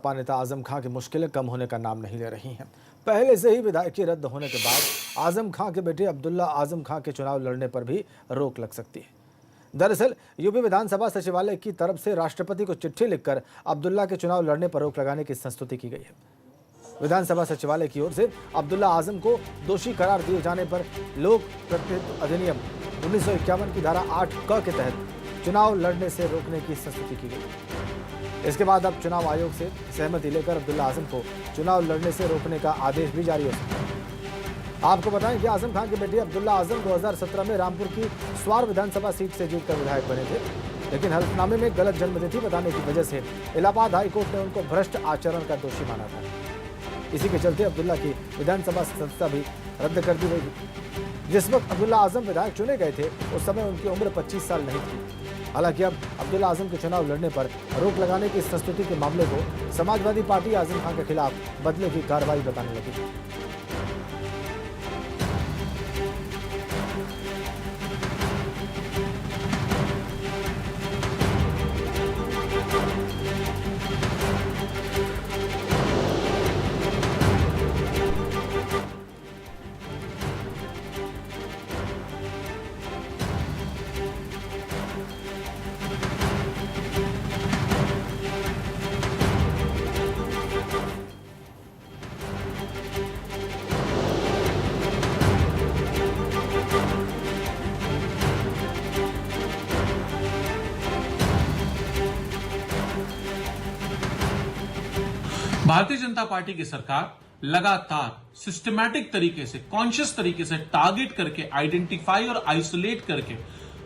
सपा नेता आजम खां की मुश्किलें कम होने का नाम नहीं ले रही हैं। पहले से ही विधायकी रद्द होने के बाद आजम खां के बेटे अब्दुल्ला आजम खां के चुनाव लड़ने पर भी रोक लग सकती है। दरअसल यूपी विधानसभा सचिवालय की तरफ से राष्ट्रपति को चिट्ठी लिखकर अब्दुल्ला के चुनाव लड़ने पर रोक लगाने की संस्तुति की गई है। विधानसभा सचिवालय की ओर से अब्दुल्ला आजम को दोषी करार दिए जाने पर लोक प्रतिनिधित्व अधिनियम 1951 की धारा 8 के तहत चुनाव लड़ने से रोकने की संस्तुति की गई। इसके बाद अब चुनाव आयोग से सहमति लेकर अब्दुल्ला आजम को चुनाव लड़ने से रोकने का आदेश भी जारी हो सकता है। आपको बताएं कि आजम खान के बेटे अब्दुल्ला आजम 2017 में रामपुर की स्वार विधानसभा सीट से जीतकर विधायक बने थे, लेकिन हल्फनामे में गलत जन्मतिथि बताने की वजह से इलाहाबाद हाईकोर्ट ने उनको भ्रष्ट आचरण का दोषी माना था। इसी के चलते अब्दुल्ला की विधानसभा सदस्यता भी रद्द कर दी गई। जिस वक्त अब्दुल्ला आजम विधायक चुने गए थे उस समय उनकी उम्र 25 साल नहीं थी। हालांकि अब अब्दुल्ला आजम के चुनाव लड़ने पर रोक लगाने की संस्तुति के मामले को समाजवादी पार्टी आजम खान के खिलाफ बदले की कार्रवाई बताने लगी। भारतीय जनता पार्टी की सरकार लगातार सिस्टमैटिक तरीके से, कॉन्शियस तरीके से टारगेट करके, आइडेंटिफाई और आइसोलेट करके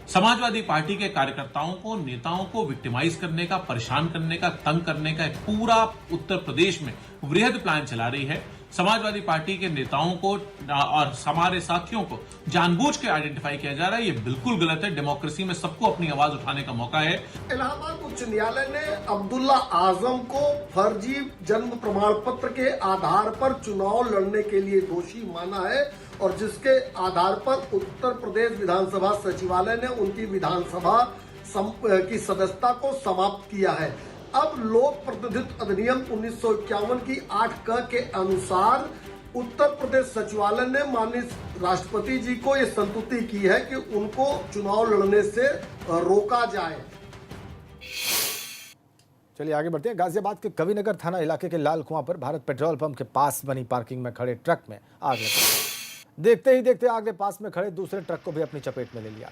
समाजवादी पार्टी के कार्यकर्ताओं को, नेताओं को विक्टिमाइज करने का, परेशान करने का, तंग करने का एक पूरा उत्तर प्रदेश में वृहद प्लान चला रही है। समाजवादी पार्टी के नेताओं को और हमारे साथियों को जानबूझ के आइडेंटिफाई किया जा रहा है। ये बिल्कुल गलत है। डेमोक्रेसी में सबको अपनी आवाज उठाने का मौका है। इलाहाबाद उच्च न्यायालय ने अब्दुल्ला आजम को फर्जी जन्म प्रमाण पत्र के आधार पर चुनाव लड़ने के लिए दोषी माना है और जिसके आधार पर उत्तर प्रदेश विधानसभा सचिवालय ने उनकी विधानसभा की सदस्यता को समाप्त किया है। अब लोक प्रतिनिधित्व अधिनियम 1951 की 8 के अनुसार उत्तर प्रदेश सचिवालय ने माननीय राष्ट्रपति जी को यह संस्तुति की है कि उनको चुनाव लड़ने से रोका जाए। चलिए आगे बढ़ते हैं। गाजियाबाद के कविनगर थाना इलाके के लाल कुआं पर भारत पेट्रोल पंप के पास बनी पार्किंग में खड़े ट्रक में आग लग गई। देखते ही देखते आग ने पास में खड़े दूसरे ट्रक को भी अपनी चपेट में ले लिया।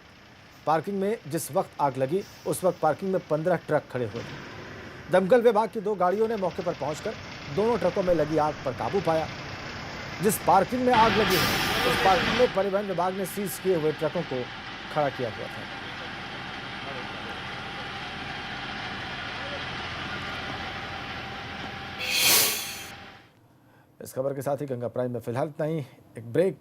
पार्किंग में जिस वक्त आग लगी उस वक्त पार्किंग में 15 ट्रक खड़े हुए थे। दमकल विभाग की 2 गाड़ियों ने मौके पर पहुंचकर दोनों ट्रकों में लगी आग पर काबू पाया। जिस पार्किंग में आग लगी है उस पार्किंग में परिवहन विभाग ने सीज किए हुए ट्रकों को खड़ा किया हुआ था। इस खबर के साथ ही गंगा प्राइम में फिलहाल इतना ही। एक ब्रेक